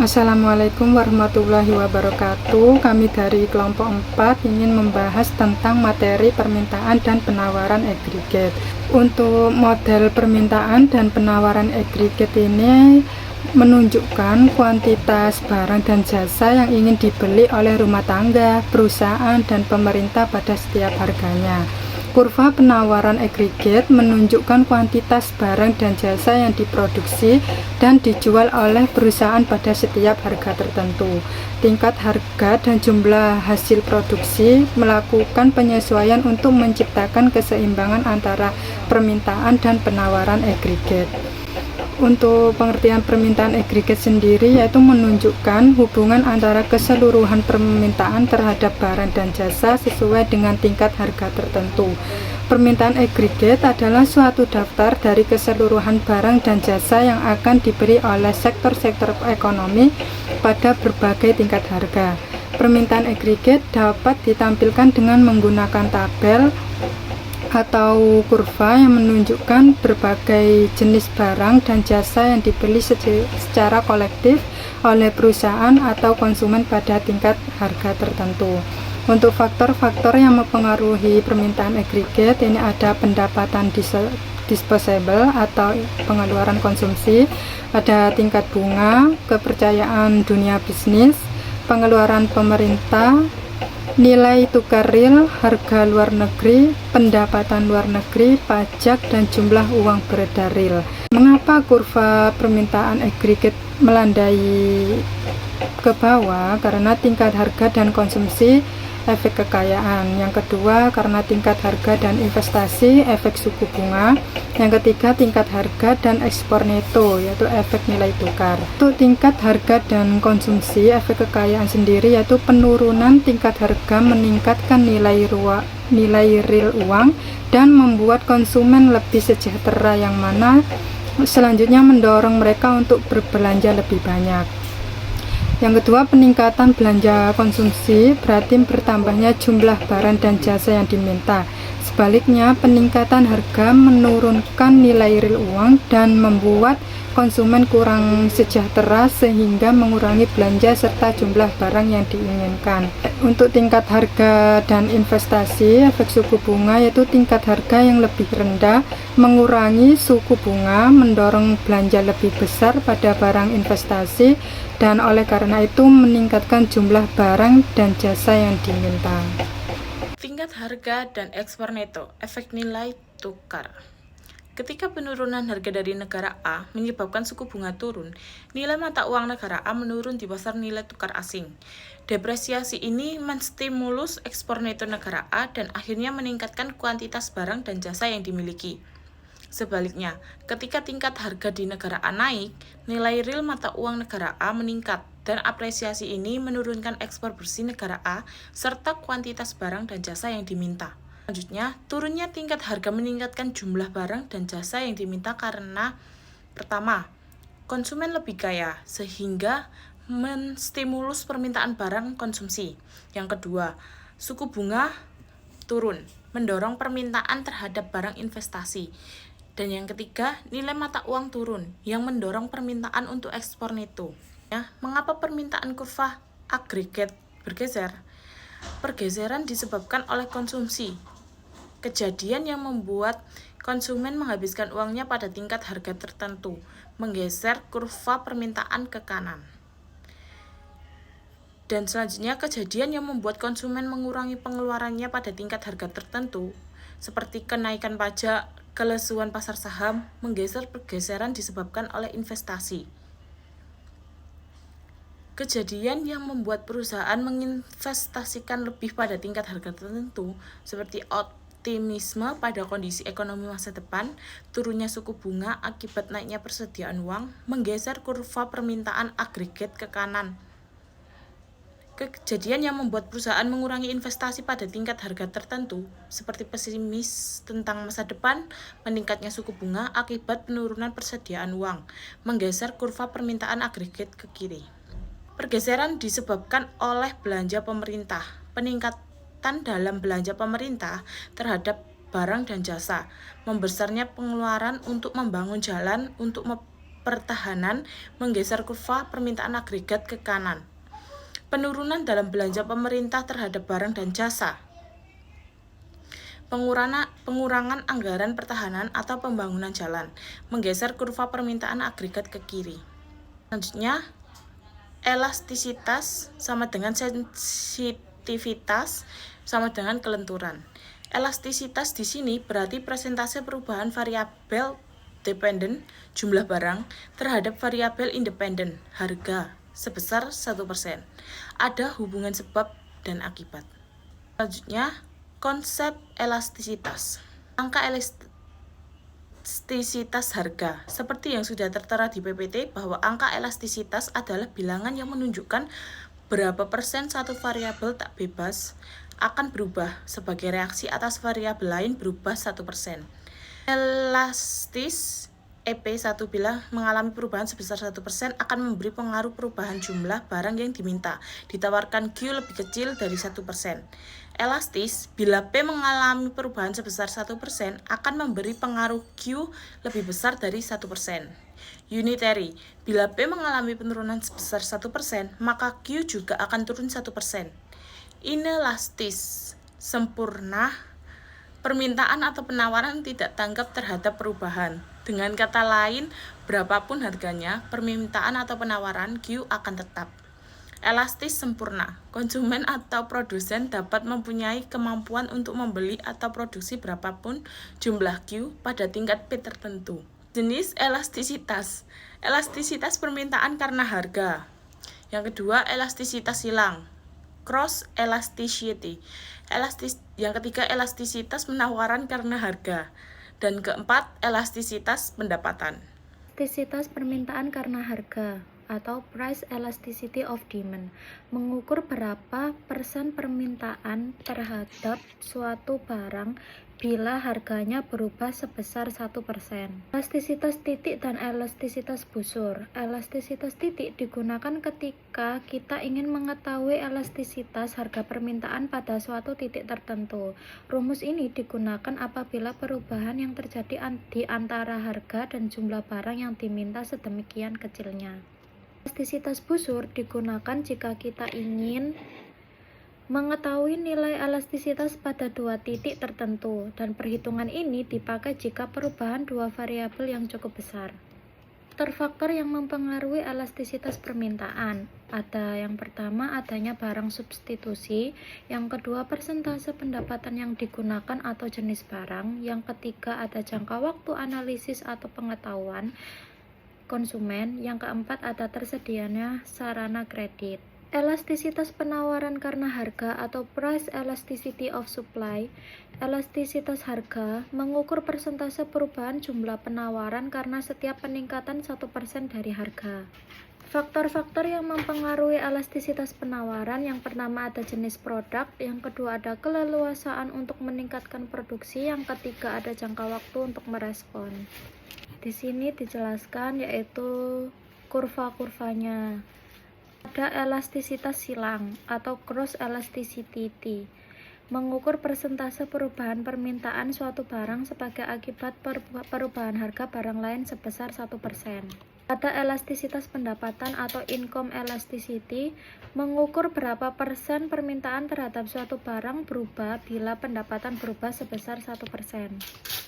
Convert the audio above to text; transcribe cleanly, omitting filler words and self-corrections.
Assalamualaikum warahmatullahi wabarakatuh. Kami dari kelompok 4 ingin membahas tentang materi permintaan dan penawaran aggregate. Untuk model permintaan dan penawaran aggregate ini menunjukkan kuantitas barang dan jasa yang ingin dibeli oleh rumah tangga, perusahaan, dan pemerintah pada setiap harganya. Kurva penawaran aggregate menunjukkan kuantitas barang dan jasa yang diproduksi dan dijual oleh perusahaan pada setiap harga tertentu. Tingkat harga dan jumlah hasil produksi melakukan penyesuaian untuk menciptakan keseimbangan antara permintaan dan penawaran aggregate. Untuk pengertian permintaan aggregate sendiri yaitu menunjukkan hubungan antara keseluruhan permintaan terhadap barang dan jasa sesuai dengan tingkat harga tertentu. Permintaan aggregate adalah suatu daftar dari keseluruhan barang dan jasa yang akan diberi oleh sektor-sektor ekonomi pada berbagai tingkat harga. Permintaan aggregate dapat ditampilkan dengan menggunakan tabel atau kurva yang menunjukkan berbagai jenis barang dan jasa yang dibeli secara kolektif oleh perusahaan atau konsumen pada tingkat harga tertentu. Untuk faktor-faktor yang mempengaruhi permintaan aggregate ini ada pendapatan disposable atau pengeluaran konsumsi, ada tingkat bunga, kepercayaan dunia bisnis, pengeluaran pemerintah, nilai tukar real, harga luar negeri, pendapatan luar negeri, pajak, dan jumlah uang beredar real. Mengapa kurva permintaan aggregate melandai ke bawah? Karena tingkat harga dan konsumsi, efek kekayaan. Yang kedua, karena tingkat harga dan investasi, efek suku bunga. Yang ketiga, tingkat harga dan ekspor neto, yaitu efek nilai tukar. Untuk tingkat harga dan konsumsi, efek kekayaan sendiri yaitu penurunan tingkat harga meningkatkan nilai real uang dan membuat konsumen lebih sejahtera, yang mana selanjutnya mendorong mereka untuk berbelanja lebih banyak. Yang kedua, peningkatan belanja konsumsi berarti bertambahnya jumlah barang dan jasa yang diminta. Sebaliknya, peningkatan harga menurunkan nilai real uang dan membuat konsumen kurang sejahtera sehingga mengurangi belanja serta jumlah barang yang diinginkan. Untuk tingkat harga dan investasi, efek suku bunga yaitu tingkat harga yang lebih rendah mengurangi suku bunga, mendorong belanja lebih besar pada barang investasi, dan oleh karena itu meningkatkan jumlah barang dan jasa yang diminta. Tingkat harga dan ekspor neto, efek nilai tukar. Ketika penurunan harga dari negara A menyebabkan suku bunga turun, nilai mata uang negara A menurun di pasar nilai tukar asing. Depresiasi ini menstimulus ekspor neto negara A dan akhirnya meningkatkan kuantitas barang dan jasa yang dimiliki. Sebaliknya, ketika tingkat harga di negara A naik, nilai real mata uang negara A meningkat dan apresiasi ini menurunkan ekspor bersih negara A serta kuantitas barang dan jasa yang diminta. Selanjutnya, turunnya tingkat harga meningkatkan jumlah barang dan jasa yang diminta karena pertama, konsumen lebih kaya sehingga menstimulus permintaan barang konsumsi. Yang kedua, suku bunga turun, mendorong permintaan terhadap barang investasi. Dan yang ketiga, nilai mata uang turun yang mendorong permintaan untuk ekspor neto. Mengapa permintaan kurva agregat bergeser? Pergeseran disebabkan oleh konsumsi. Kejadian yang membuat konsumen menghabiskan uangnya pada tingkat harga tertentu, menggeser kurva permintaan ke kanan. Dan selanjutnya, kejadian yang membuat konsumen mengurangi pengeluarannya pada tingkat harga tertentu, seperti kenaikan pajak, kelesuan pasar saham, menggeser pergeseran disebabkan oleh investasi. Kejadian yang membuat perusahaan menginvestasikan lebih pada tingkat harga tertentu, seperti optimisme pada kondisi ekonomi masa depan, turunnya suku bunga akibat naiknya persediaan uang, menggeser kurva permintaan agregat ke kanan. Kejadian yang membuat perusahaan mengurangi investasi pada tingkat harga tertentu, seperti pesimis tentang masa depan, meningkatnya suku bunga akibat penurunan persediaan uang, menggeser kurva permintaan agregat ke kiri. Pergeseran disebabkan oleh belanja pemerintah. Peningkatan dalam belanja pemerintah terhadap barang dan jasa, membesarnya pengeluaran untuk membangun jalan, untuk pertahanan menggeser kurva permintaan agregat ke kanan. Penurunan dalam belanja pemerintah terhadap barang dan jasa. Pengurangan anggaran pertahanan atau pembangunan jalan, menggeser kurva permintaan agregat ke kiri. Selanjutnya, elastisitas sama dengan sensitivitas sama dengan kelenturan. Elastisitas di sini berarti persentase perubahan variabel dependen jumlah barang terhadap variabel independen harga sebesar 1%. Ada hubungan sebab dan akibat. Selanjutnya, konsep elastisitas. Angka elastisitas harga. Seperti yang sudah tertera di PPT bahwa angka elastisitas adalah bilangan yang menunjukkan berapa persen satu variabel tak bebas akan berubah sebagai reaksi atas variabel lain berubah 1%. Elastis EP1 bila mengalami perubahan sebesar 1% akan memberi pengaruh perubahan jumlah barang yang diminta, ditawarkan Q lebih kecil dari 1%. Elastis bila P mengalami perubahan sebesar 1% akan memberi pengaruh Q lebih besar dari 1%. Unitary, bila P mengalami penurunan sebesar 1%, maka Q juga akan turun 1%. Inelastis, sempurna, permintaan atau penawaran tidak tanggap terhadap perubahan. Dengan kata lain, berapapun harganya, permintaan atau penawaran Q akan tetap. Elastis sempurna, konsumen atau produsen dapat mempunyai kemampuan untuk membeli atau produksi berapapun jumlah Q pada tingkat P tertentu. Jenis elastisitas, elastisitas permintaan karena harga. Yang kedua, elastisitas silang, cross elasticity. Yang ketiga, elastisitas penawaran karena harga. Dan keempat, elastisitas pendapatan. Elastisitas permintaan karena harga atau price elasticity of demand, mengukur berapa persen permintaan terhadap suatu barang bila harganya berubah sebesar 1%. Elastisitas titik dan elastisitas busur. Elastisitas titik digunakan ketika kita ingin mengetahui elastisitas harga permintaan pada suatu titik tertentu. Rumus ini digunakan apabila perubahan yang terjadi di antara harga dan jumlah barang yang diminta sedemikian kecilnya. Elastisitas busur digunakan jika kita ingin mengetahui nilai elastisitas pada dua titik tertentu, dan perhitungan ini dipakai jika perubahan dua variabel yang cukup besar. Faktor-faktor yang mempengaruhi elastisitas permintaan. Ada yang pertama, adanya barang substitusi, yang kedua persentase pendapatan yang digunakan atau jenis barang, yang ketiga ada jangka waktu analisis atau pengetahuan konsumen, yang keempat ada tersedianya sarana kredit. Elastisitas penawaran karena harga atau price elasticity of supply. Elastisitas harga mengukur persentase perubahan jumlah penawaran karena setiap peningkatan 1% dari harga. Faktor-faktor yang mempengaruhi elastisitas penawaran, yang pertama ada jenis produk, yang kedua ada keleluasaan untuk meningkatkan produksi, yang ketiga ada jangka waktu untuk merespon. Di sini dijelaskan yaitu kurva-kurvanya. Ada elastisitas silang atau cross elasticity, mengukur persentase perubahan permintaan suatu barang sebagai akibat perubahan harga barang lain sebesar 1%. Ada elastisitas pendapatan atau income elasticity, mengukur berapa persen permintaan terhadap suatu barang berubah bila pendapatan berubah sebesar 1%.